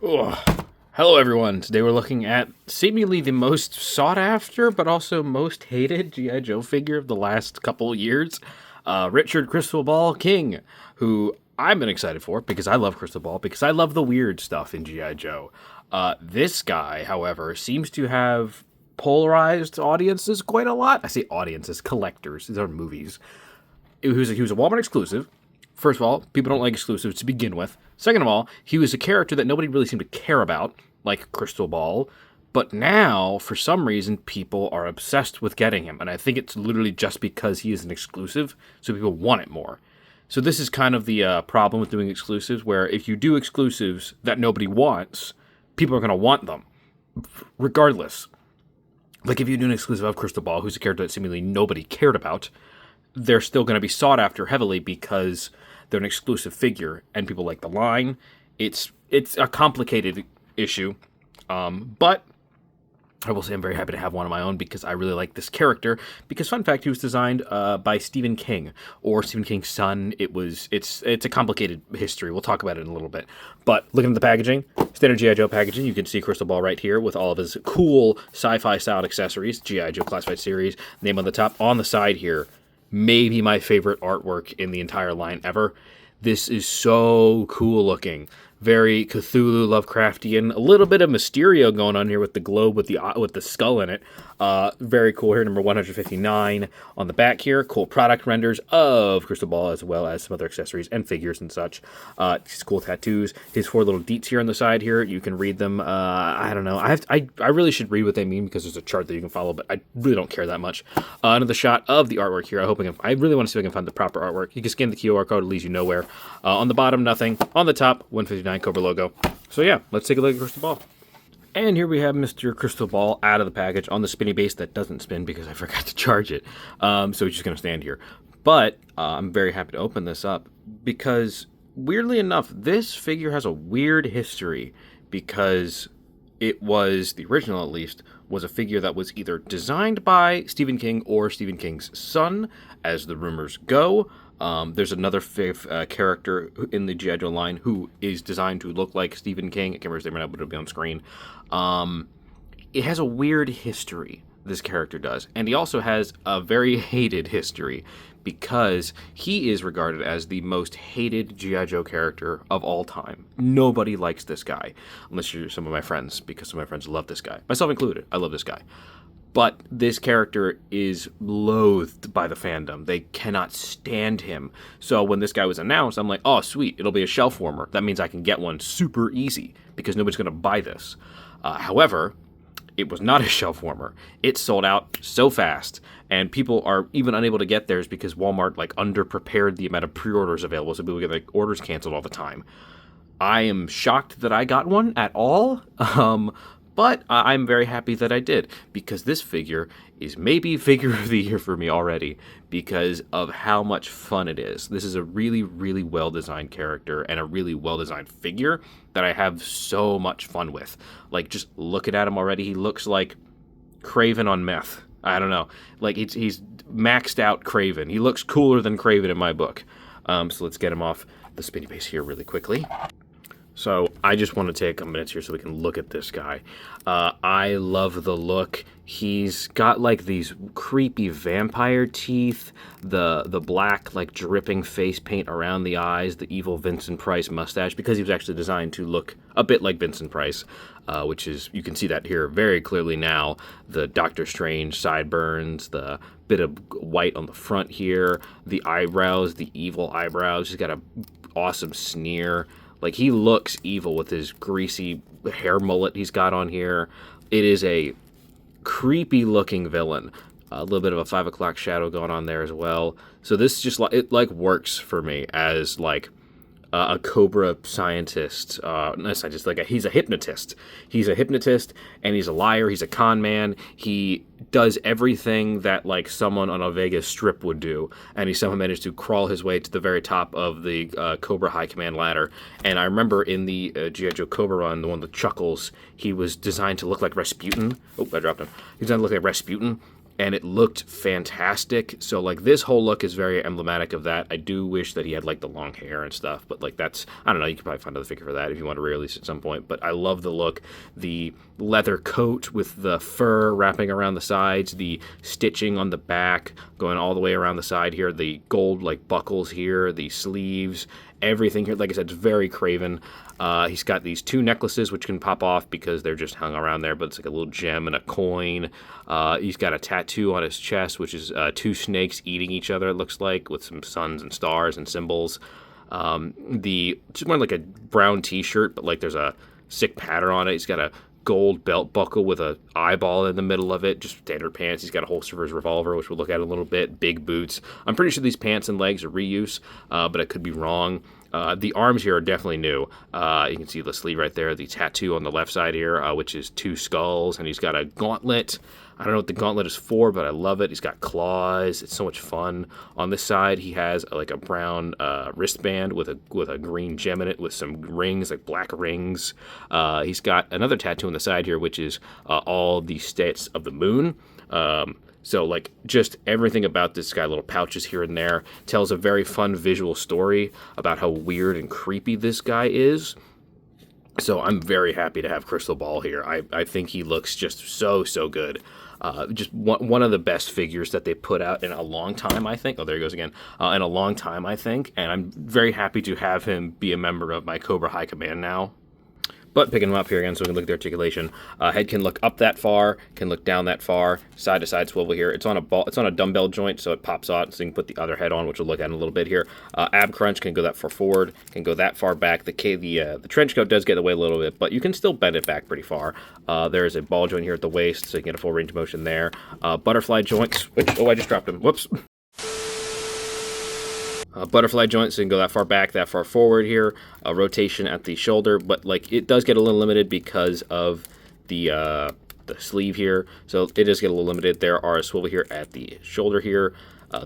Ugh. Hello everyone, today we're looking at seemingly the most sought after but also most hated G.I. Joe figure of the last couple years, Richard Crystal Ball King, who I've been excited for because I love Crystal Ball, because I love the weird stuff in G.I. Joe. This guy, however, seems to have polarized audiences quite a lot. I say audiences, collectors, these are movies. He was a Walmart exclusive. First of all, people don't like exclusives to begin with. Second of all, he was a character that nobody really seemed to care about, like Crystal Ball. But now, for some reason, people are obsessed with getting him. And I think it's literally just because he is an exclusive, so people want it more. So this is kind of the problem with doing exclusives, where if you do exclusives that nobody wants, people are going to want them, regardless. Like if you do an exclusive of Crystal Ball, who's a character that seemingly nobody cared about, they're still going to be sought after heavily because they're an exclusive figure and people like the line. It's a complicated issue, but I will say I'm very happy to have one of my own because I really like this character. Because fun fact, he was designed by Stephen King, or Stephen King's son. It's a complicated history. We'll talk about it in a little bit. But looking at the packaging, standard G.I. Joe packaging, you can see Crystal Ball right here with all of his cool sci-fi styled accessories. G.I. Joe Classified Series, name on the top. On the side here, maybe my favorite artwork in the entire line ever. This is so cool looking. Very Cthulhu Lovecraftian. A little bit of Mysterio going on here with the globe with the skull in it. Very cool here, number 159 on the back here. Cool product renders of Crystal Ball, as well as some other accessories and figures and such. These cool tattoos. His 4 little deets here on the side here. You can read them. I don't know. I really should read what they mean because there's a chart that you can follow, but I really don't care that much. Another shot of the artwork here. I really want to see if I can find the proper artwork. You can scan the QR code. It leads you nowhere. On the bottom, nothing. On the top, 159 Cobra logo. So yeah, let's take a look at Crystal Ball. And here we have Mr. Crystal Ball out of the package on the spinny base that doesn't spin because I forgot to charge it. So he's just going to stand here. But I'm very happy to open this up because, weirdly enough, this figure has a weird history because it was, the original at least, was a figure that was either designed by Stephen King or Stephen King's son, as the rumors go. There's another character in the G.I. Joe line who is designed to look like Stephen King. I can't remember his name right now, but it'll be on screen. It has a weird history, this character does. And he also has a very hated history because he is regarded as the most hated G.I. Joe character of all time. Nobody likes this guy, unless you're some of my friends, because some of my friends love this guy. Myself included, I love this guy. But this character is loathed by the fandom. They cannot stand him. So when this guy was announced, I'm like, oh, sweet, it'll be a shelf warmer. That means I can get one super easy because nobody's going to buy this. However, it was not a shelf warmer. It sold out so fast, and people are even unable to get theirs because Walmart underprepared the amount of pre-orders available, so people get orders canceled all the time. I am shocked that I got one at all. But I'm very happy that I did, because this figure is maybe figure of the year for me already because of how much fun it is. This is a really, really well-designed character and a really well-designed figure that I have so much fun with. Just looking at him already, he looks like Craven on meth. I don't know. He's maxed out Craven. He looks cooler than Craven in my book. So let's get him off the spinny base here really quickly. So I just want to take a minute here so we can look at this guy. I love the look. He's got these creepy vampire teeth, the black dripping face paint around the eyes, the evil Vincent Price mustache, because he was actually designed to look a bit like Vincent Price, which is, you can see that here very clearly now. The Doctor Strange sideburns, the bit of white on the front here, the eyebrows, the evil eyebrows. He's got an awesome sneer. He looks evil with his greasy hair mullet he's got on here. It is a creepy-looking villain. A little bit of a 5 o'clock shadow going on there as well. So this just, works for me as, a Cobra scientist. Not scientist, he's a hypnotist. He's a hypnotist, and he's a liar. He's a con man. He does everything that someone on a Vegas strip would do, and he somehow managed to crawl his way to the very top of the Cobra High Command ladder. And I remember in the G.I. Joe Cobra run, the one with the Chuckles, he was designed to look like Rasputin. Oh, I dropped him. He was designed to look like Rasputin. and it looked fantastic. So like this whole look is very emblematic of that. I do wish that he had like the long hair and stuff, but like that's, I don't know, you could probably find another figure for that if you want to re-release at some point. But I love the look, the leather coat with the fur wrapping around the sides, the stitching on the back going all the way around the side here, the gold like buckles here, the sleeves, everything here. Like I said, it's very Craven. He's got these 2 necklaces which can pop off because they're just hung around there, but it's like a little gem and a coin. He's got a tattoo on his chest, which is 2 snakes eating each other, it looks like, with some suns and stars and symbols. Just wearing like a brown t-shirt, but like there's a sick pattern on it. He's got a gold belt buckle with a eyeball in the middle of it, just standard pants. He's got a holster for his revolver, which we'll look at in a little bit, big boots. I'm pretty sure these pants and legs are reuse, but I could be wrong. The arms here are definitely new. You can see the sleeve right there, the tattoo on the left side here, which is 2 skulls, and he's got a gauntlet. I don't know what the gauntlet is for, but I love it. He's got claws. It's so much fun. On this side, he has like a brown wristband with a green gem in it with some rings, like black rings. He's got another tattoo on the side here, which is all the states of the moon. So, like, just everything about this guy, little pouches here and there, tells a very fun visual story about how weird and creepy this guy is. So I'm very happy to have Crystal Ball here. I think he looks just so good. Just one of the best figures that they put out in a long time, I think. Oh, there he goes again. In a long time, I think. And I'm very happy to have him be a member of my Cobra High Command now. But picking him up here again so we can look at the articulation. Head can look up that far, can look down that far, side to side swivel here. It's on a dumbbell joint, so it pops out, so you can put the other head on, which we'll look at in a little bit here. Ab crunch can go that far forward, can go that far back. The trench coat does get away a little bit, but you can still bend it back pretty far. There is a ball joint here at the waist, so you can get a full range of motion there. Butterfly joints, which, I just dropped him. Whoops. Butterfly joint, so you can go that far back, that far forward here. Rotation at the shoulder, but like it does get a little limited because of the sleeve here. So it does get a little limited. There are a swivel here at the shoulder here.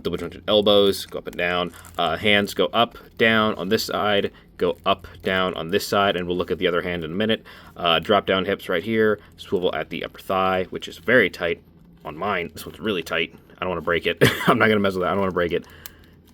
Double jointed elbows, go up and down. Hands go up, down on this side, go up, down on this side, and we'll look at the other hand in a minute. Drop down hips right here. Swivel at the upper thigh, which is very tight on mine. This one's really tight. I don't want to break it. I'm not going to mess with that. I don't want to break it.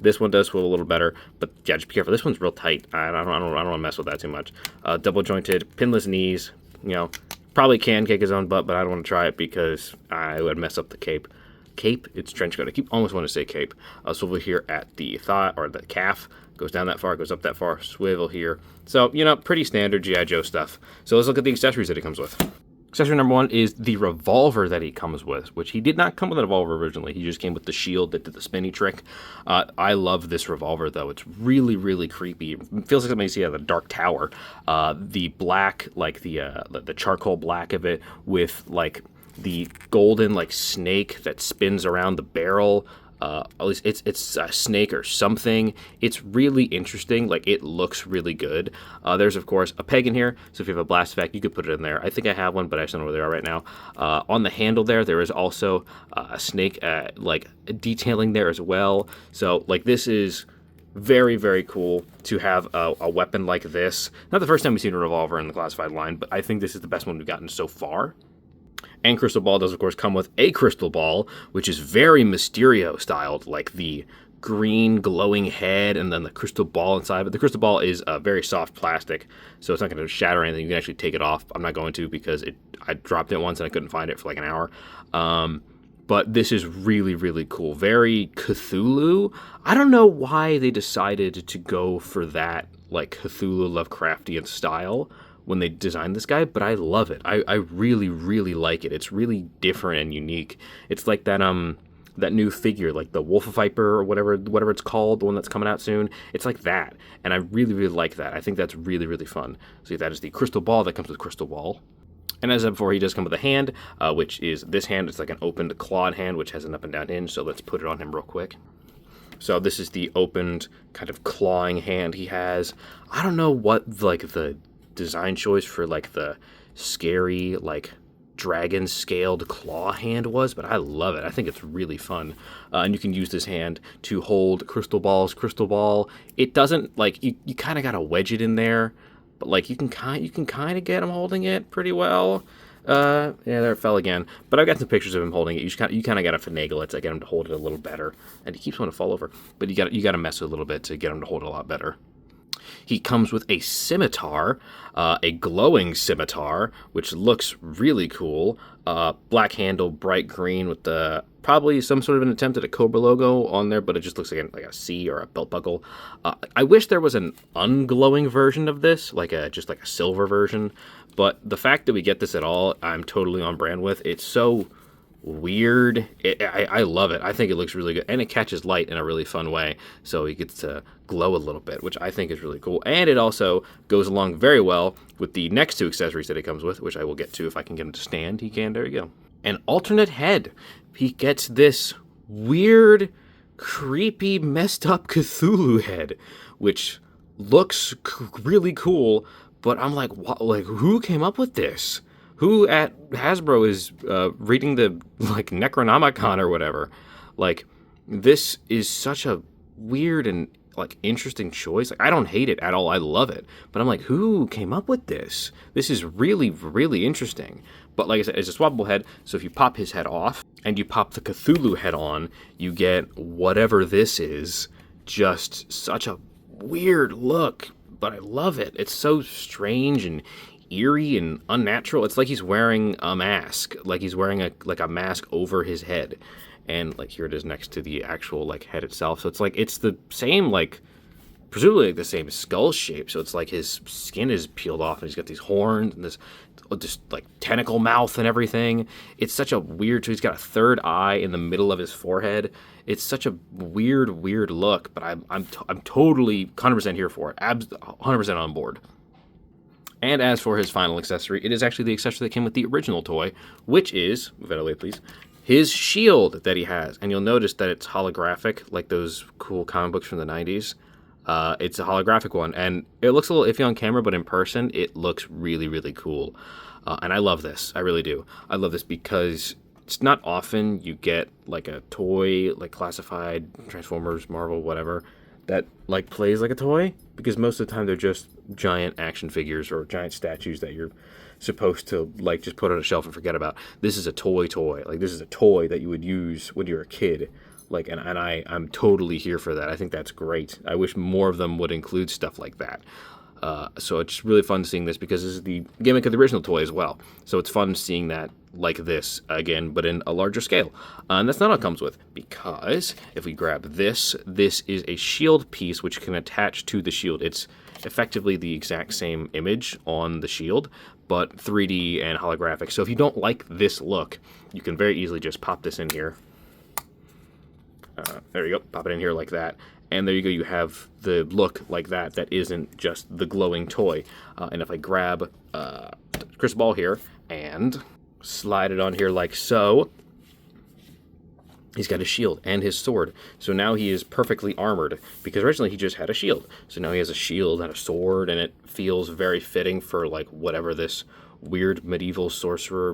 This one does swivel a little better, but yeah, just be careful. This one's real tight. I don't want to mess with that too much. Double jointed, pinless knees. You know, probably can kick his own butt, but I don't want to try it because I would mess up the cape. Cape? It's trench coat. I almost want to say cape. Swivel here at the thigh or the calf. Goes down that far, goes up that far. Swivel here. So, you know, pretty standard G.I. Joe stuff. So let's look at the accessories that it comes with. Accessory number 1 is the revolver that he comes with, which he did not come with a revolver originally. He just came with the shield that did the spinny trick. I love this revolver, though. It's really, really creepy. It feels like something you see out of the Dark Tower. The black, like the charcoal black of it with, like, the golden, like, snake that spins around the barrel. At least it's a snake or something. It's really interesting. Like, it looks really good. There's, of course, a peg in here. So if you have a blast vac, you could put it in there. I think I have one, but I just don't know where they are right now. On the handle there is also a snake, like, detailing there as well. So, like, this is very, very cool to have a weapon like this. Not the first time we've seen a revolver in the classified line, but I think this is the best one we've gotten so far. And Crystal Ball does, of course, come with a crystal ball, which is very Mysterio styled, like the green glowing head and then the crystal ball inside. But the crystal ball is very soft plastic, so it's not going to shatter anything. You can actually take it off. I'm not going to because I dropped it once and I couldn't find it for like an hour. But this is really, really cool. Very Cthulhu. I don't know why they decided to go for that, like, Cthulhu Lovecraftian style when they designed this guy, but I love it. I really, really like it. It's really different and unique. It's like that new figure, like the Wolf Viper or whatever it's called, the one that's coming out soon. It's like that, and I really, really like that. I think that's really, really fun. So that is the crystal ball that comes with Crystal Ball. And as I said before, he does come with a hand, which is this hand. It's like an opened clawed hand, which has an up and down hinge, so let's put it on him real quick. So this is the opened kind of clawing hand he has. I don't know what, like, the design choice for, like, the scary, like, dragon scaled claw hand was, but I love it. I think it's really fun. And you can use this hand to hold Crystal Ball's crystal ball. It doesn't, like, you kind of got to wedge it in there, but, like, you can kind of get him holding it pretty well. Yeah, there it fell again. But I've got some pictures of him holding it. You kind of got to finagle it to get him to hold it a little better. And he keeps wanting to fall over. But you got to mess with it a little bit to get him to hold it a lot better. He comes with a scimitar, a glowing scimitar, which looks really cool. Black handle, bright green with the probably some sort of an attempt at a Cobra logo on there, but it just looks like a C or a belt buckle. I wish there was an unglowing version of this, just like a silver version. But the fact that we get this at all, I'm totally on brand with. It's so weird. I love it. I think it looks really good, and it catches light in a really fun way, so he gets to glow a little bit, which I think is really cool. And it also goes along very well with the next two accessories that it comes with, which I will get to if I can get him to stand. He can. There you go. An alternate head. He gets this weird, creepy, messed up Cthulhu head, which looks really cool. But I'm like, what? Like, who came up with this? Who at Hasbro is reading the Necronomicon or whatever? Like, this is such a weird and interesting choice. Like, I don't hate it at all. I love it. But I'm like, who came up with this? This is really, really interesting. But like I said, it's a swappable head. So if you pop his head off and you pop the Cthulhu head on, you get whatever this is. Just such a weird look. But I love it. It's so strange and eerie and unnatural. It's like he's wearing a mask, like he's wearing a mask over his head, and here it is next to the actual head itself. So it's the same presumably the same skull shape. So it's like his skin is peeled off and he's got these horns and this just tentacle mouth and everything. It's such a weird. So he's got a third eye in the middle of his forehead. It's such a weird look. But I'm totally 100% here for it. 100% on board. And as for his final accessory, it is actually the accessory that came with the original toy, which is, move out of the way please, his shield that he has. And you'll notice that it's holographic, like those cool comic books from the 90s. It's a holographic one, and it looks a little iffy on camera, but in person, it looks really, really cool. And I love this. I really do. I love this because it's not often you get a toy, classified, Transformers, Marvel, whatever, that plays like a toy, because most of the time they're just giant action figures or giant statues that you're supposed to just put on a shelf and forget about. This is a toy. This is a toy that you would use when you're a kid. I'm totally here for that. I think that's great. I wish more of them would include stuff like that. So it's really fun seeing this because this is the gimmick of the original toy as well. So it's fun seeing that like this again, but in a larger scale. And that's not all it comes with, because if we grab this is a shield piece which can attach to the shield. It's effectively the exact same image on the shield, but 3D and holographic. So if you don't like this look, you can very easily just pop this in here. There you go, pop it in here like that. And there you go, you have the look like that isn't just the glowing toy. And if I grab crystal ball here and slide it on here like so, he's got his shield and his sword. So now he is perfectly armored, because originally he just had a shield. So now he has a shield and a sword, and it feels very fitting for whatever this weird medieval sorcerer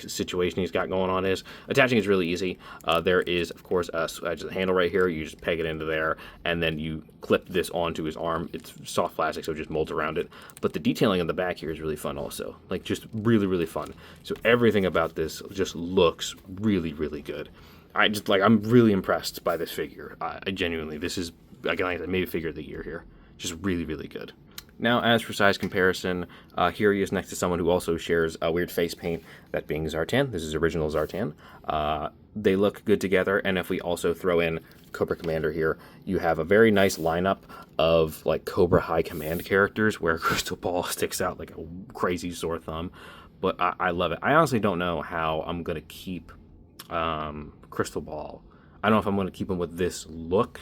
situation he's got going on is. Attaching is really easy. There is, of course, just a handle right here. You just peg it into there, and then you clip this onto his arm. It's soft plastic, so it just molds around it. But the detailing on the back here is really fun also. Just really, really fun. So everything about this just looks really, really good. I'm really impressed by this figure. I genuinely, this is, again, maybe figure of the year here. Just really, really good. Now, as for size comparison, here he is next to someone who also shares a weird face paint, that being Zartan. This is original Zartan. They look good together, and if we also throw in Cobra Commander here, you have a very nice lineup of Cobra High Command characters, where Crystal Ball sticks out like a crazy sore thumb. But I love it. I honestly don't know how I'm going to keep Crystal Ball. I don't know if I'm going to keep him with this look,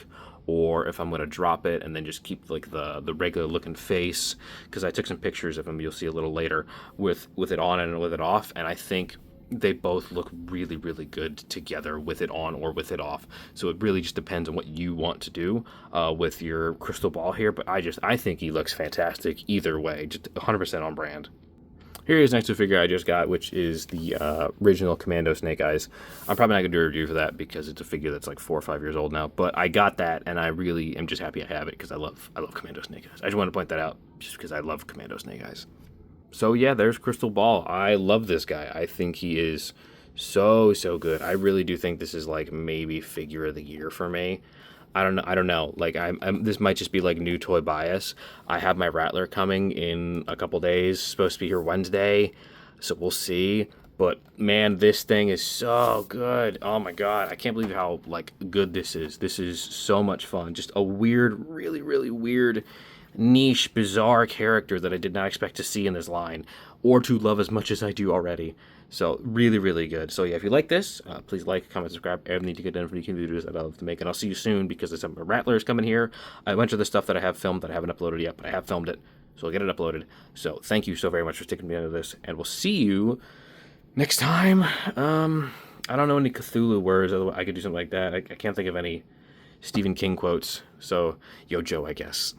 or if I'm going to drop it and then just keep the regular looking face, because I took some pictures of him, you'll see a little later, with it on and with it off, and I think they both look really, really good together with it on or with it off. So it really just depends on what you want to do with your Crystal Ball here, but I think he looks fantastic either way, just 100% on brand. Here is next to a figure I just got, which is the original Commando Snake Eyes. I'm probably not going to do a review for that because it's a figure that's 4 or 5 years old now. But I got that, and I really am just happy I have it because I love Commando Snake Eyes. I just want to point that out just because I love Commando Snake Eyes. So yeah, there's Crystal Ball. I love this guy. I think he is so good. I really do think this is like maybe figure of the year for me. I don't know. I don't know. Like this might just be like new toy bias. I have my Rattler coming in a couple days. Supposed to be here Wednesday, so we'll see. But man, this thing is so good. Oh my god, I can't believe how like good this is. This is so much fun. Just a weird, really weird, niche, bizarre character that I did not expect to see in this line or to love as much as I do already. So really good. So yeah, if you like this, please like, comment, subscribe. Everything to get done for the videos that I love to make, and I'll see you soon because there's some Rattlers coming here. A bunch of the stuff that I have filmed that I haven't uploaded yet, but I have filmed it, so I'll get it uploaded. So thank you so very much for sticking me into this, and we'll see you next time. I don't know any Cthulhu words. I could do something like that. I can't think of any Stephen King quotes. So, yo, Joe, I guess.